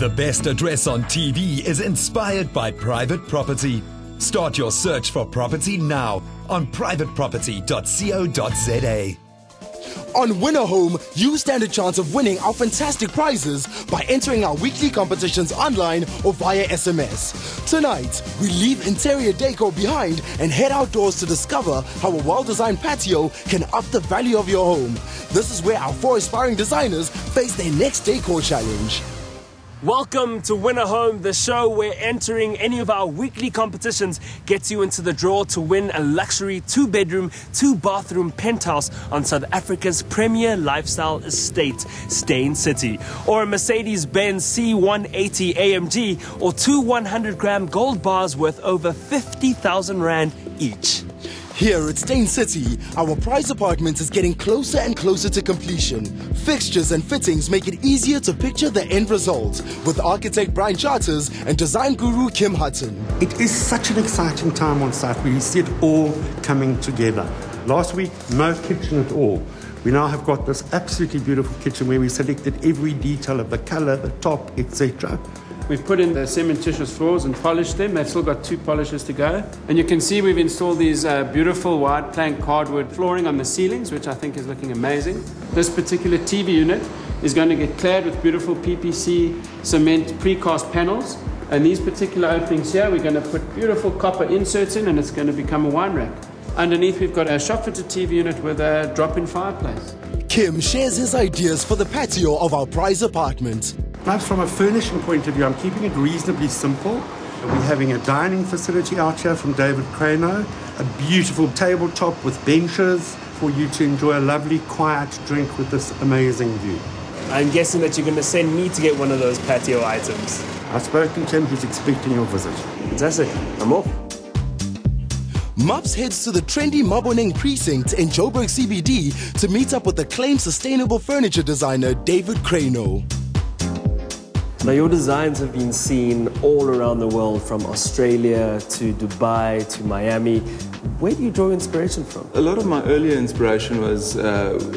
The best address on TV is inspired by private property. Start your search for property now on privateproperty.co.za. On Win a Home, you stand a chance of winning our fantastic prizes by entering our weekly competitions online or via SMS. Tonight, we leave interior decor behind and head outdoors to discover how a well-designed patio can up the value of your home. This is where our 4 aspiring designers face their next decor challenge. Welcome to Win a Home, the show where entering any of our weekly competitions gets you into the draw to win a luxury 2-bedroom, 2-bathroom penthouse on South Africa's premier lifestyle estate, Steyn City, or a Mercedes-Benz C180 AMG, or 2 100-gram gold bars worth over 50,000 Rand each. Here at Steyn City, our prize apartment is getting closer and closer to completion. Fixtures and fittings make it easier to picture the end result with architect Bryan and design guru Kim Hutton. It is such an exciting time on site where you see it all coming together. Last week, no kitchen at all. We now have got this absolutely beautiful kitchen where we selected every detail of the color, the top, etc. We've put in the cementitious floors and polished them. They've still got 2 polishes to go. And you can see we've installed these beautiful wide plank hardwood flooring on the ceilings, which I think is looking amazing. This particular TV unit is going to get clad with beautiful PPC cement precast panels. And these particular openings here, we're going to put beautiful copper inserts in, and it's going to become a wine rack. Underneath, we've got a shop-fitted TV unit with a drop-in fireplace. Kim shares his ideas for the patio of our prize apartment. Perhaps from a furnishing point of view, I'm keeping it reasonably simple. We're having a dining facility out here from David Krynauw, a beautiful tabletop with benches for you to enjoy a lovely, quiet drink with this amazing view. I'm guessing that you're going to send me to get one of those patio items. I've spoken to him, he's expecting your visit. Fantastic. I'm off. Mops heads to the trendy Maboneng precinct in Joburg CBD to meet up with acclaimed sustainable furniture designer David Krynauw. Now, your designs have been seen all around the world, from Australia to Dubai to Miami. Where do you draw inspiration from? A lot of my earlier inspiration was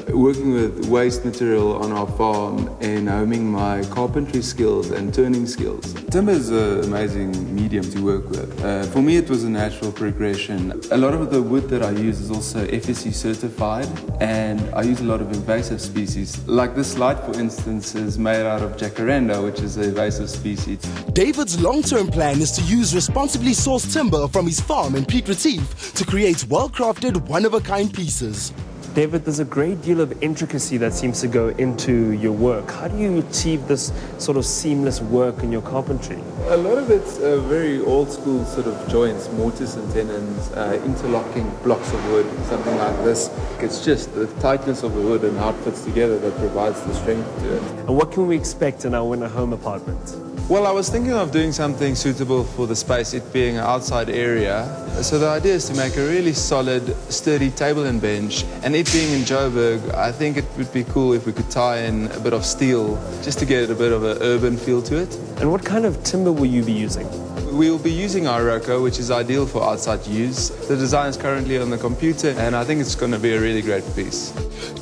working with waste material on our farm and homing my carpentry skills and turning skills. Timber is an amazing medium to work with. For me, it was a natural progression. A lot of the wood that I use is also FSC certified, and I use a lot of invasive species. Like this light, for instance, is made out of jacaranda, which is an invasive species. David's long-term plan is to use responsibly sourced timber from his farm in Piet Retief to create well-crafted, one-of-a-kind pieces. David, there's a great deal of intricacy that seems to go into your work. How do you achieve this sort of seamless work in your carpentry? A lot of it's very old-school sort of joints, mortise and tenons, interlocking blocks of wood, something like this. It's just the tightness of the wood and how it fits together that provides the strength to it. And what can we expect in our Win a Home apartment? Well, I was thinking of doing something suitable for the space, it being an outside area. So the idea is to make a really solid, sturdy table and bench. And it being in Joburg, I think it would be cool if we could tie in a bit of steel, just to get a bit of an urban feel to it. And what kind of timber will you be using? We will be using Iroko, which is ideal for outside use. The design is currently on the computer, and I think it's going to be a really great piece.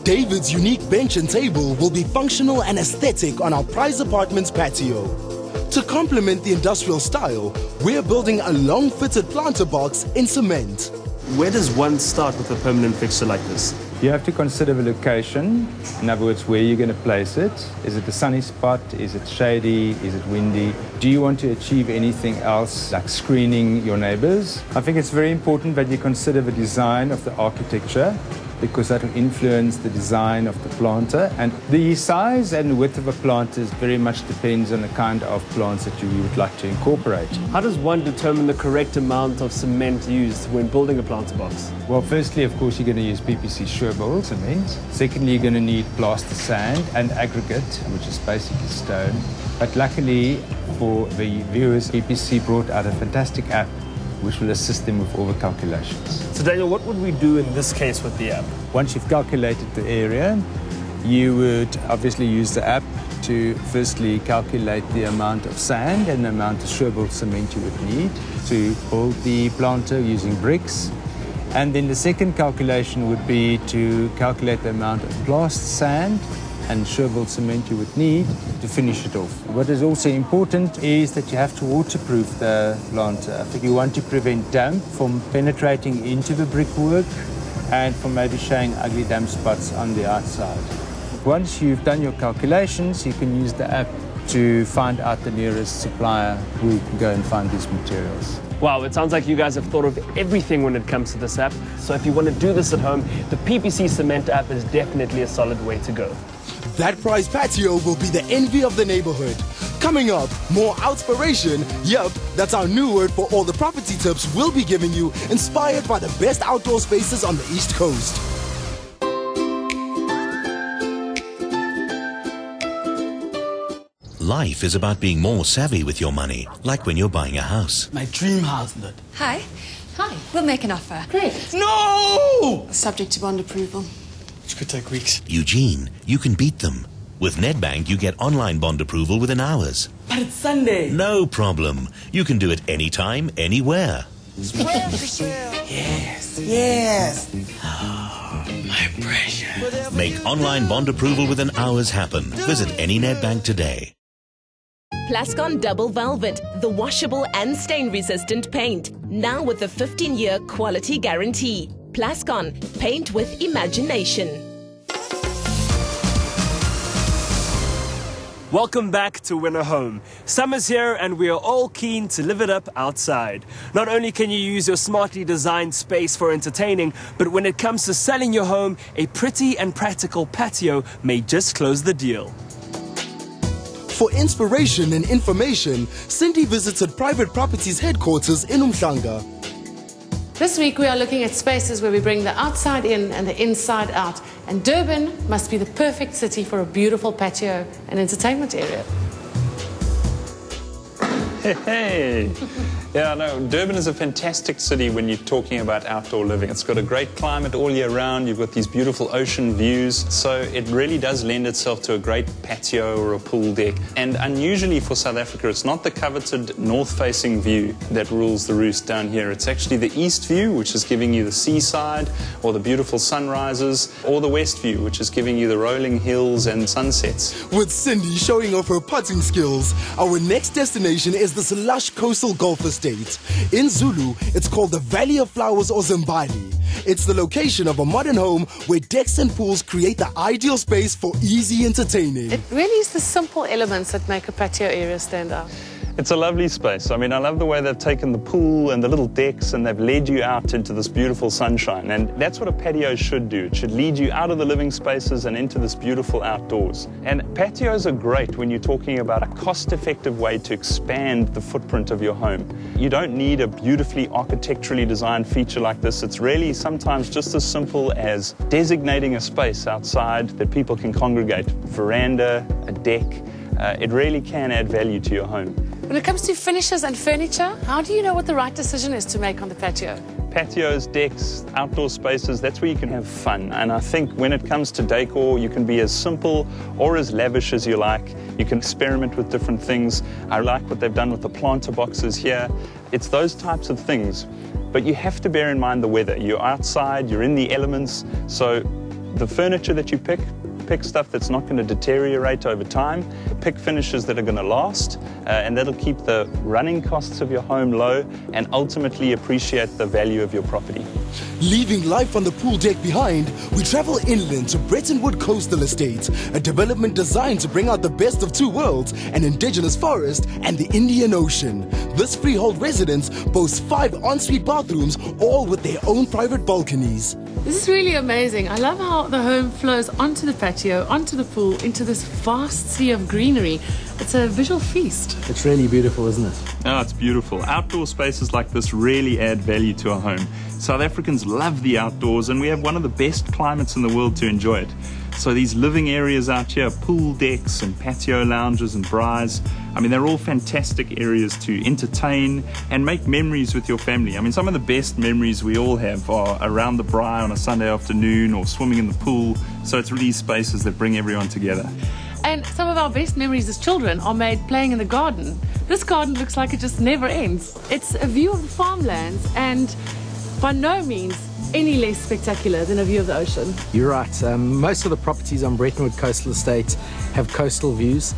David's unique bench and table will be functional and aesthetic on our prize apartment's patio. To complement the industrial style, we're building a long-fitted planter box in cement. Where does one start with a permanent fixture like this? You have to consider the location, in other words, where you're going to place it. Is it a sunny spot? Is it shady? Is it windy? Do you want to achieve anything else, like screening your neighbors? I think it's very important that you consider the design of the architecture, because that will influence the design of the planter. And the size and width of a planter very much depends on the kind of plants that you would like to incorporate. How does one determine the correct amount of cement used when building a planter box? Well, firstly, of course, you're going to use PPC Sherbold cement. Secondly, you're going to need plaster sand and aggregate, which is basically stone. But luckily for the viewers, PPC brought out a fantastic app which will assist them with all the calculations. So Daniel, what would we do in this case with the app? Once you've calculated the area, you would obviously use the app to firstly calculate the amount of sand and the amount of Sherbold cement you would need to build the planter using bricks. And then the second calculation would be to calculate the amount of plaster sand and Sherville cement you would need to finish it off. What is also important is that you have to waterproof the planter. You want to prevent damp from penetrating into the brickwork and from maybe showing ugly damp spots on the outside. Once you've done your calculations, you can use the app to find out the nearest supplier who you can go and find these materials. Wow, it sounds like you guys have thought of everything when it comes to this app. So if you want to do this at home, the PPC Cement app is definitely a solid way to go. That prize patio will be the envy of the neighborhood. Coming up, more outspiration. Yup, that's our new word for all the property tips we'll be giving you, inspired by the best outdoor spaces on the East Coast. Life is about being more savvy with your money, like when you're buying a house. My dream house, Lord. Hi. Hi. We'll make an offer. Great. No! Subject to bond approval. Which could take weeks. Eugene, you can beat them. With Nedbank, you get online bond approval within hours. But it's Sunday. No problem. You can do it anytime, anywhere. Yes. Yes. Oh, my precious. Make online bond approval within hours happen. Visit any Nedbank today. Plascon Double Velvet, the washable and stain-resistant paint. Now with a 15-year quality guarantee. Plascon, paint with imagination. Welcome back to Win a Home. Summer's here and we are all keen to live it up outside. Not only can you use your smartly designed space for entertaining, but when it comes to selling your home, a pretty and practical patio may just close the deal. For inspiration and information, Cindy visited Private Properties headquarters in Umhlanga. This week we are looking at spaces where we bring the outside in and the inside out. And Durban must be the perfect city for a beautiful patio and entertainment area. Hey! Yeah, no, Durban is a fantastic city when you're talking about outdoor living. It's got a great climate all year round. You've got these beautiful ocean views. So it really does lend itself to a great patio or a pool deck. And unusually for South Africa, it's not the coveted north-facing view that rules the roost down here. It's actually the east view, which is giving you the seaside or the beautiful sunrises, or the west view, which is giving you the rolling hills and sunsets. With Cindy showing off her putting skills, our next destination is this lush coastal golf estate. In Zulu, it's called the Valley of Flowers or Zimbali. It's the location of a modern home where decks and pools create the ideal space for easy entertaining. It really is the simple elements that make a patio area stand out. It's a lovely space. I mean, I love the way they've taken the pool and the little decks and they've led you out into this beautiful sunshine. And that's what a patio should do. It should lead you out of the living spaces and into this beautiful outdoors. And patios are great when you're talking about a cost-effective way to expand the footprint of your home. You don't need a beautifully architecturally designed feature like this. It's really sometimes just as simple as designating a space outside that people can congregate. A veranda, a deck. It really can add value to your home. When it comes to finishes and furniture, how do you know what the right decision is to make on the patio? Patios, decks, outdoor spaces, that's where you can have fun. And I think when it comes to decor, you can be as simple or as lavish as you like. You can experiment with different things. I like what they've done with the planter boxes here. It's those types of things. But you have to bear in mind the weather. You're outside, you're in the elements, so the furniture that you pick stuff that's not going to deteriorate over time, pick finishes that are going to last, and that'll keep the running costs of your home low and ultimately appreciate the value of your property. Leaving life on the pool deck behind, we travel inland to Brettonwood Coastal Estate, a development designed to bring out the best of two worlds, an indigenous forest and the Indian Ocean. This freehold residence boasts 5 ensuite bathrooms, all with their own private balconies. This is really amazing. I love how the home flows onto the patio, onto the pool, into this vast sea of greenery. It's a visual feast. It's really beautiful, isn't it? Oh, it's beautiful. Outdoor spaces like this really add value to a home. South Africans love the outdoors and we have one of the best climates in the world to enjoy it. So these living areas out here, pool decks and patio lounges and braais, I mean, they're all fantastic areas to entertain and make memories with your family. I mean, some of the best memories we all have are around the braai on a Sunday afternoon or swimming in the pool. So it's really spaces that bring everyone together. And some of our best memories as children are made playing in the garden. This garden looks like it just never ends. It's a view of the farmlands and by no means any less spectacular than a view of the ocean. You're right. Most of the properties on Brettonwood Coastal Estate have coastal views.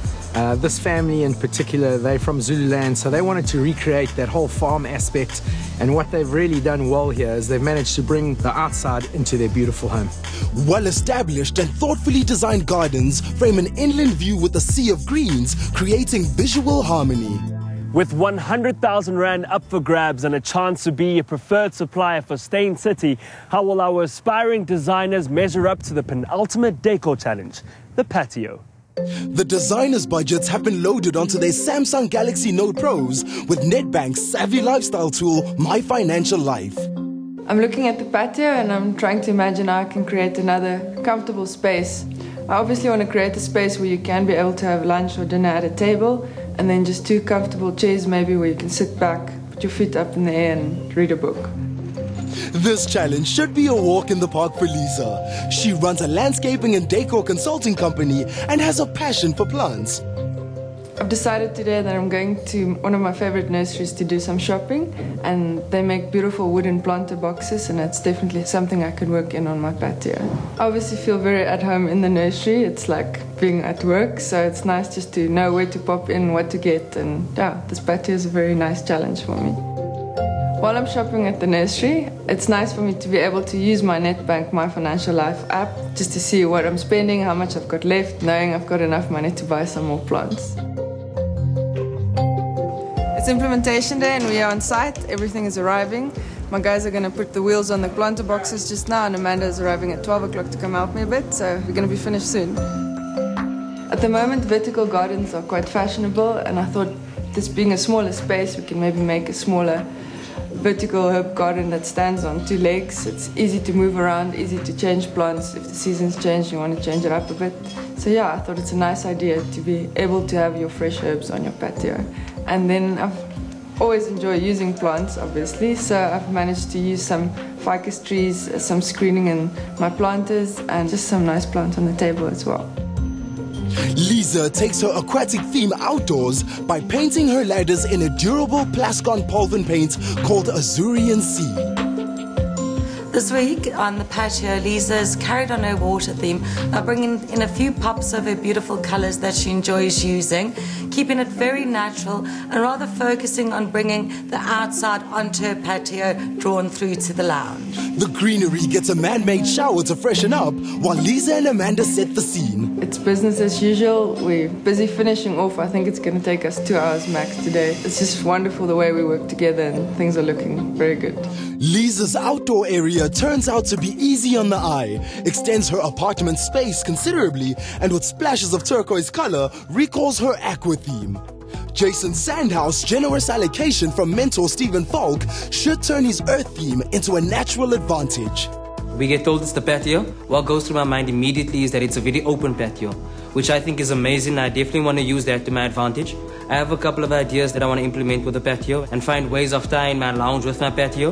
This family in particular, they're from Zululand, so they wanted to recreate that whole farm aspect. And what they've really done well here is they've managed to bring the outside into their beautiful home. Well-established and thoughtfully designed gardens frame an inland view with a sea of greens, creating visual harmony. With 100,000 Rand up for grabs and a chance to be a preferred supplier for Steyn City, how will our aspiring designers measure up to the penultimate decor challenge, the patio? The designers' budgets have been loaded onto their Samsung Galaxy Note Pros with Nedbank's savvy lifestyle tool, My Financial Life. I'm looking at the patio and I'm trying to imagine how I can create another comfortable space. I obviously want to create a space where you can be able to have lunch or dinner at a table, and then just 2 comfortable chairs maybe where you can sit back, put your feet up in the air and read a book. This challenge should be a walk in the park for Lisa. She runs a landscaping and decor consulting company and has a passion for plants. I've decided today that I'm going to one of my favorite nurseries to do some shopping, and they make beautiful wooden planter boxes, and it's definitely something I could work in on my patio. I obviously feel very at home in the nursery. It's like being at work, so it's nice just to know where to pop in, what to get, and yeah, this patio is a very nice challenge for me. While I'm shopping at the nursery, it's nice for me to be able to use my Nedbank My Financial Life app just to see what I'm spending, how much I've got left, knowing I've got enough money to buy some more plants. It's implementation day and we are on site. Everything is arriving. My guys are going to put the wheels on the planter boxes just now, and Amanda is arriving at 12 o'clock to come help me a bit, so we're going to be finished soon. At the moment, vertical gardens are quite fashionable, and I thought this being a smaller space, we can maybe make a smaller vertical herb garden that stands on 2 legs. It's easy to move around, easy to change plants. If the seasons change, you want to change it up a bit. So yeah, I thought it's a nice idea to be able to have your fresh herbs on your patio. And then I've always enjoyed using plants, obviously, so I've managed to use some ficus trees, some screening in my planters, and just some nice plants on the table as well. Lisa takes her aquatic theme outdoors by painting her ladders in a durable Plascon Polven paint called Azurian Sea. This week on the patio, Lisa's carried on her water theme by bringing in a few pops of her beautiful colours that she enjoys using, keeping it very natural and rather focusing on bringing the outside onto her patio drawn through to the lounge. The greenery gets a man-made shower to freshen up while Lisa and Amanda set the scene. It's business as usual. We're busy finishing off. I think it's going to take us 2 hours max today. It's just wonderful the way we work together and things are looking very good. Lisa's outdoor area turns out to be easy on the eye, extends her apartment space considerably, and with splashes of turquoise color recalls her aqua theme. Jason Sandhouse' generous allocation from mentor Stephen Falk should turn his earth theme into a natural advantage. We get told it's the patio. What goes through my mind immediately is that it's a very open patio, which I think is amazing. I definitely want to use that to my advantage. I have a couple of ideas that I want to implement with the patio and find ways of tying my lounge with my patio.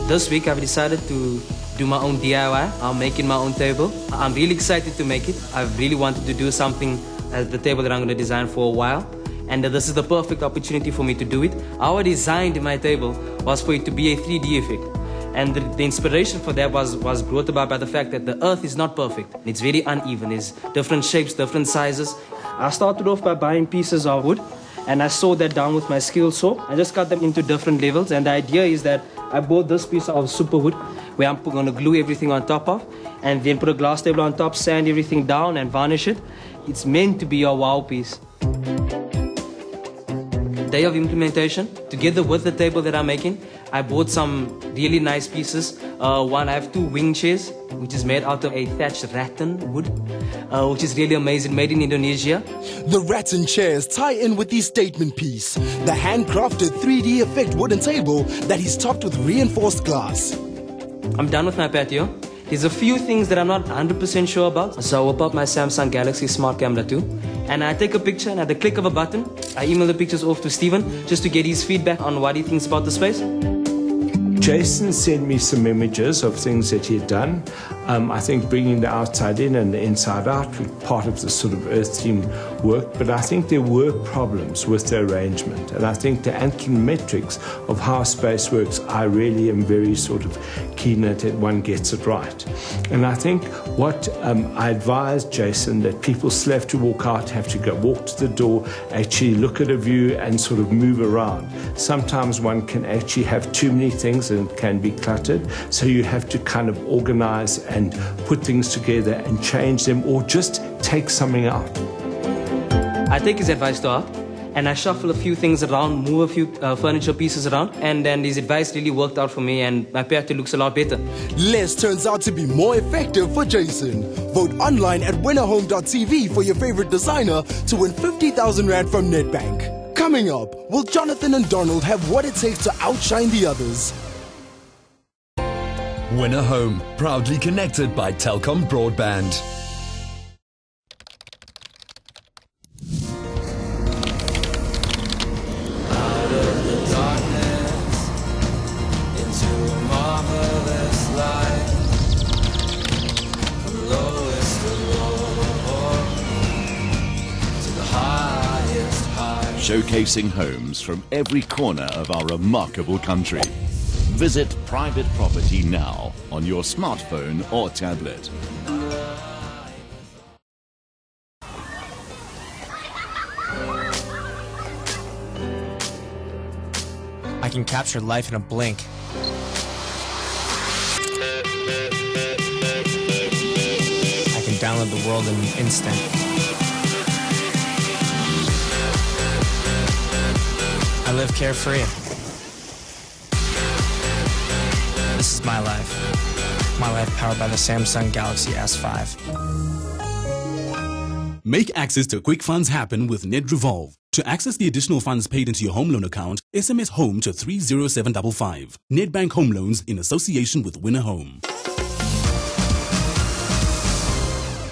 This week I've decided to do my own DIY. I'm making my own table. I'm really excited to make it. I've really wanted to do something at the table that I'm going to design for a while. And this is the perfect opportunity for me to do it. How I designed my table was for it to be a 3D effect. And the inspiration for that was brought about by the fact that the earth is not perfect. It's very uneven. There's different shapes, different sizes. I started off by buying pieces of wood, and I sawed that down with my skill saw. I just cut them into different levels, and the idea is that I bought this piece of superwood where I'm going to glue everything on top of, and then put a glass table on top, sand everything down and varnish it. It's meant to be a wow piece. Day of implementation, together with the table that I'm making, I bought some really nice pieces. I have 2 wing chairs, which is made out of a thatched rattan wood, which is really amazing, made in Indonesia. The rattan chairs tie in with the statement piece, the handcrafted 3D effect wooden table that is topped with reinforced glass. I'm done with my patio. There's a few things that I'm not 100% sure about. So I whip up my Samsung Galaxy Smart Camera 2, and I take a picture, and at the click of a button, I email the pictures off to Stephen just to get his feedback on what he thinks about the space. Jason sent me some images of things that he'd done. I think bringing the outside in and the inside out was part of the sort of earth theme work, but I think there were problems with the arrangement, and I think the anthropometrics of how space works, I really am very sort of keen that one gets it right. And I think what I advise Jason, that people still have to walk out, have to go walk to the door, actually look at a view and sort of move around. Sometimes one can actually have too many things and it can be cluttered, so you have to kind of organize and put things together and change them, or just take something out. I take his advice to heart, and I shuffle a few things around, move a few furniture pieces around, and then his advice really worked out for me, and my patio looks a lot better. Less turns out to be more effective for Jason. Vote online at winnerhome.tv for your favorite designer to win 50,000 Rand from Nedbank. Coming up, will Jonathan and Donald have what it takes to outshine the others? Winner Home, proudly connected by Telkom Broadband. Showcasing homes from every corner of our remarkable country. Visit Private Property now on your smartphone or tablet. I can capture life in a blink. I can download the world in an instant. I live carefree. This is my life. My life powered by the Samsung Galaxy S5. Make access to quick funds happen with NetRevolve. To access the additional funds paid into your home loan account, SMS HOME to 30755. Nedbank Home Loans in association with Winner Home.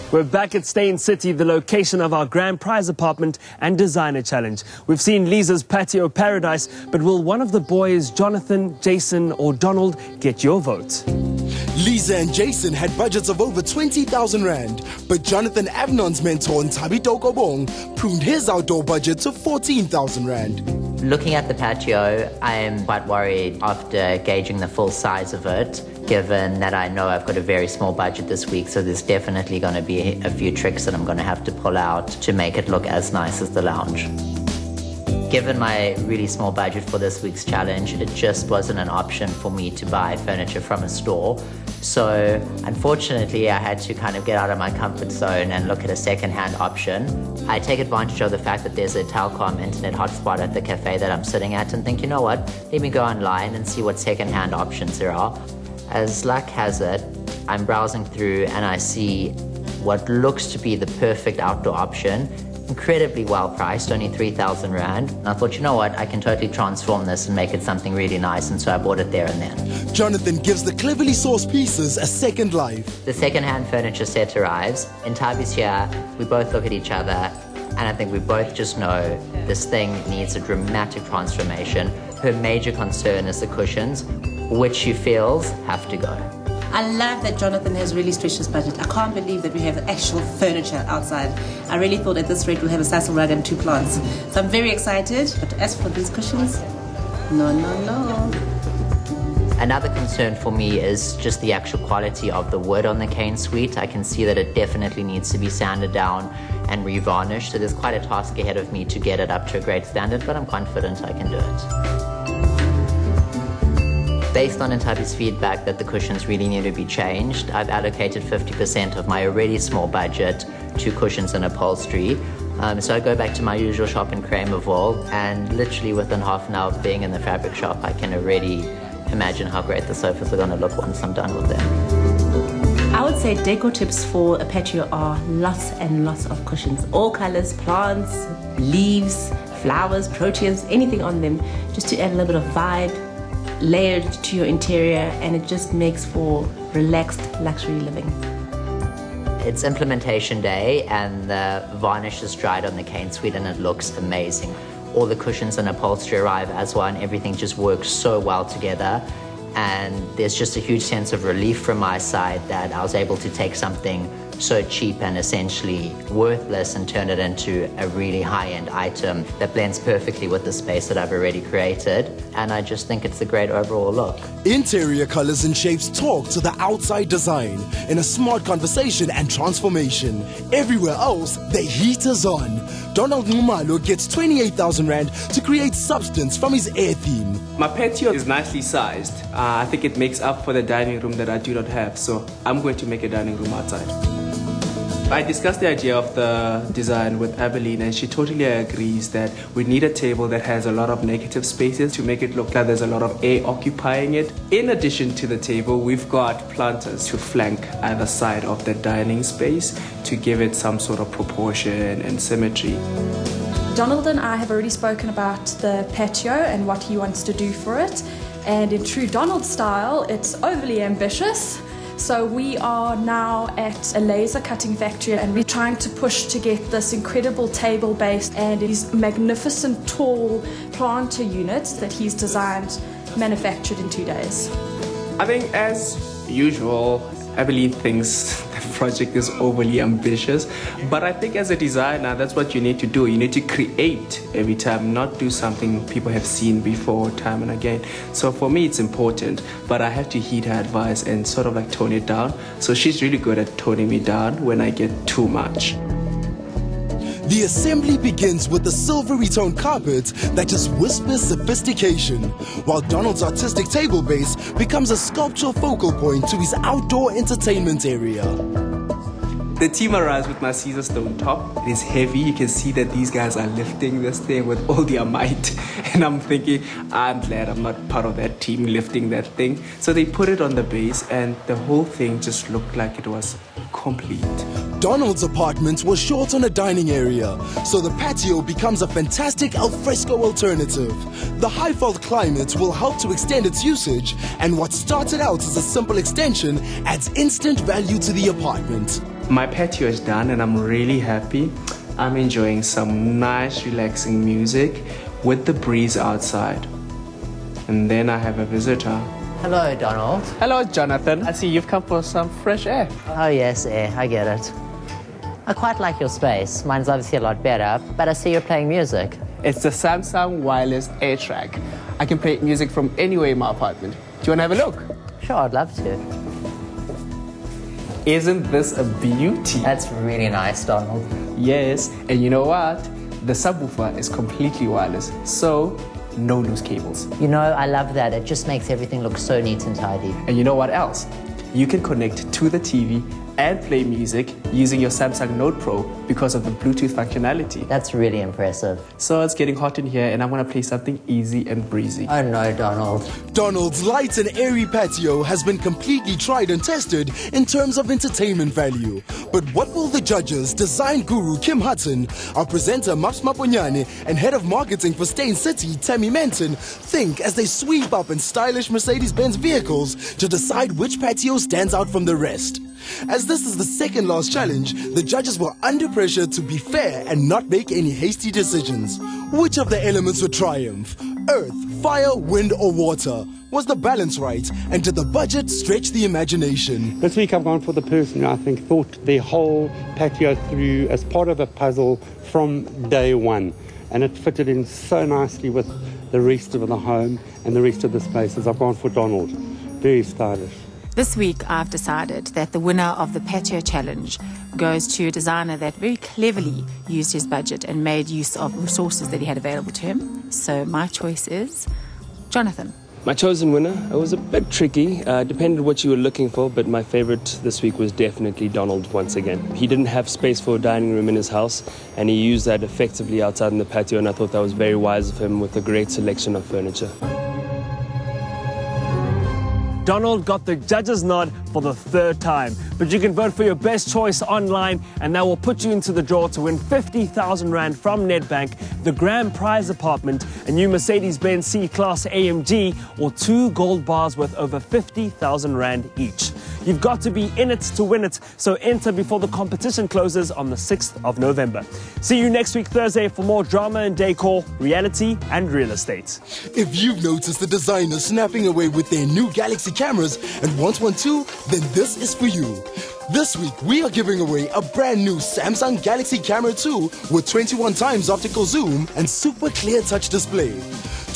We're back at Steyn City, the location of our grand prize apartment and designer challenge. We've seen Lisa's patio paradise, but will one of the boys, Jonathan, Jason or Donald, get your vote? Lisa and Jason had budgets of over 20,000 Rand, but Jonathan Avnon's mentor, Ntabi Tokobong, pruned his outdoor budget to 14,000 Rand. Looking at the patio, I am quite worried after gauging the full size of it, given that I know I've got a very small budget this week, so there's definitely going to be a few tricks that I'm going to have to pull out to make it look as nice as the lounge. Given my really small budget for this week's challenge, it just wasn't an option for me to buy furniture from a store. So unfortunately, I had to kind of get out of my comfort zone and look at a second-hand option. I take advantage of the fact that there's a Telkom internet hotspot at the cafe that I'm sitting at and think, you know what, let me go online and see what second-hand options there are. As luck has it, I'm browsing through and I see what looks to be the perfect outdoor option, incredibly well priced, only 3,000 Rand. And I thought, you know what, I can totally transform this and make it something really nice, and so I bought it there and then. Jonathan gives the cleverly sourced pieces a second life. The second-hand furniture set arrives, and Tabi's here, we both look at each other, and I think we both just know this thing needs a dramatic transformation. Her major concern is the cushions, which she feels have to go. I love that Jonathan has really stretched his budget. I can't believe that we have actual furniture outside. I really thought at this rate we'll have a sassil rug and 2 plants. So I'm very excited. But as for these cushions, no. Another concern for me is just the actual quality of the wood on the cane suite. I can see that it definitely needs to be sanded down and revarnished. So there's quite a task ahead of me to get it up to a great standard, but I'm confident I can do it. Based on Ntabi's feedback that the cushions really need to be changed, I've allocated 50% of my already small budget to cushions and upholstery. So I go back to my usual shop in Kramerville, and literally within half an hour of being in the fabric shop, I can already imagine how great the sofas are going to look once I'm done with them. I would say decor tips for a patio are lots and lots of cushions. All colors, plants, leaves, flowers, proteas, anything on them, just to add a little bit of vibe, layered to your interior, and it just makes for relaxed luxury living. It's implementation day and the varnish is dried on the cane suite and it looks amazing. All the cushions and upholstery arrive as well, and everything just works so well together. and there's just a huge sense of relief from my side that I was able to take something so cheap and essentially worthless and turn it into a really high-end item that blends perfectly with the space that I've already created, and I just think it's a great overall look. Interior colors and shapes talk to the outside design in a smart conversation and transformation. Everywhere else, the heat is on. Donald Numalo gets 28,000 Rand to create substance from his air theme. My patio is nicely sized. I think it makes up for the dining room that I do not have, so I'm going to make a dining room outside. I discussed the idea of the design with Abilene, and she totally agrees that we need a table that has a lot of negative spaces to make it look like there's a lot of air occupying it. In addition to the table, we've got planters to flank either side of the dining space to give it some sort of proportion and symmetry. Donald and I have already spoken about the patio and what he wants to do for it, and in true Donald style, it's overly ambitious. So we are now at a laser cutting factory, and we're trying to push to get this incredible table base and these magnificent tall planter units that he's designed manufactured in 2 days. I think as usual, Abilene thinks the project is overly ambitious, but I think as a designer, that's what you need to do. You need to create every time, not do something people have seen before time and again. So for me, it's important, but I have to heed her advice and sort of like tone it down. So she's really good at toning me down when I get too much. The assembly begins with the silvery toned carpet that just whispers sophistication, while Donald's artistic table base becomes a sculptural focal point to his outdoor entertainment area. The team arrives with my Caesar stone top. It is heavy. You can see that these guys are lifting this thing with all their might. And I'm thinking, I'm glad I'm not part of that team lifting that thing. So they put it on the base, and the whole thing just looked like it was complete. Donald's apartment was short on a dining area, so the patio becomes a fantastic alfresco alternative. The high-felt climate will help to extend its usage, and what started out as a simple extension adds instant value to the apartment. My patio is done, and I'm really happy. I'm enjoying some nice, relaxing music with the breeze outside. And then I have a visitor. Hello, Donald. Hello, Jonathan. I see you've come for some fresh air. Oh yes, air, I get it. I quite like your space. Mine's obviously a lot better, but I see you're playing music. It's the Samsung Wireless Air Track. I can play music from anywhere in my apartment. Do you want to have a look? Sure, I'd love to. Isn't this a beauty? That's really nice, Donald. Yes, and you know what? The subwoofer is completely wireless, so no loose cables. You know, I love that. It just makes everything look so neat and tidy. And you know what else? You can connect to the TV and play music using your Samsung Note Pro because of the Bluetooth functionality. That's really impressive. So it's getting hot in here, and I want to play something easy and breezy. Oh no, Donald. Donald's light and airy patio has been completely tried and tested in terms of entertainment value. But what will the judges, design guru Kim Hutton, our presenter Maps Maponyane, and head of marketing for Steyn City, Tammy Menton, think as they sweep up in stylish Mercedes-Benz vehicles to decide which patio stands out from the rest? As this is the second last challenge, the judges were under pressure to be fair and not make any hasty decisions. Which of the elements would triumph? Earth, fire, wind or water? Was the balance right? And did the budget stretch the imagination? This week I've gone for the person who I think thought their whole patio through as part of a puzzle from day one. And it fitted in so nicely with the rest of the home and the rest of the spaces. I've gone for Donald. Very stylish. This week I've decided that the winner of the Patio Challenge goes to a designer that very cleverly used his budget and made use of resources that he had available to him. So my choice is Jonathan. My chosen winner, it was a bit tricky, depended what you were looking for, but my favorite this week was definitely Donald once again. He didn't have space for a dining room in his house, and he used that effectively outside in the patio, and I thought that was very wise of him with a great selection of furniture. Donald got the judges' nod for the third time. But you can vote for your best choice online, and that will put you into the draw to win 50,000 Rand from Nedbank, the grand prize apartment, a new Mercedes-Benz C-Class AMG, or 2 gold bars worth over 50,000 Rand each. You've got to be in it to win it, so enter before the competition closes on the 6th of November. See you next week Thursday for more drama and decor, reality and real estate. If you've noticed the designers snapping away with their new Galaxy cameras and want one too, then this is for you. This week, we are giving away a brand new Samsung Galaxy Camera 2 with 21 times optical zoom and super clear touch display.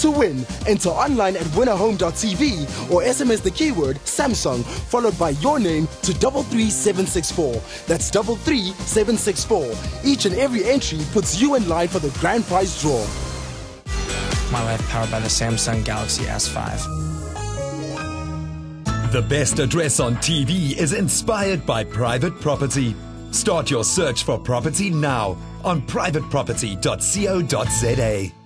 To win, enter online at winnerhome.tv or SMS the keyword Samsung followed by your name to 33764. That's 33764. Each and every entry puts you in line for the grand prize draw. My life powered by the Samsung Galaxy S5. The best address on TV is inspired by private property. Start your search for property now on privateproperty.co.za.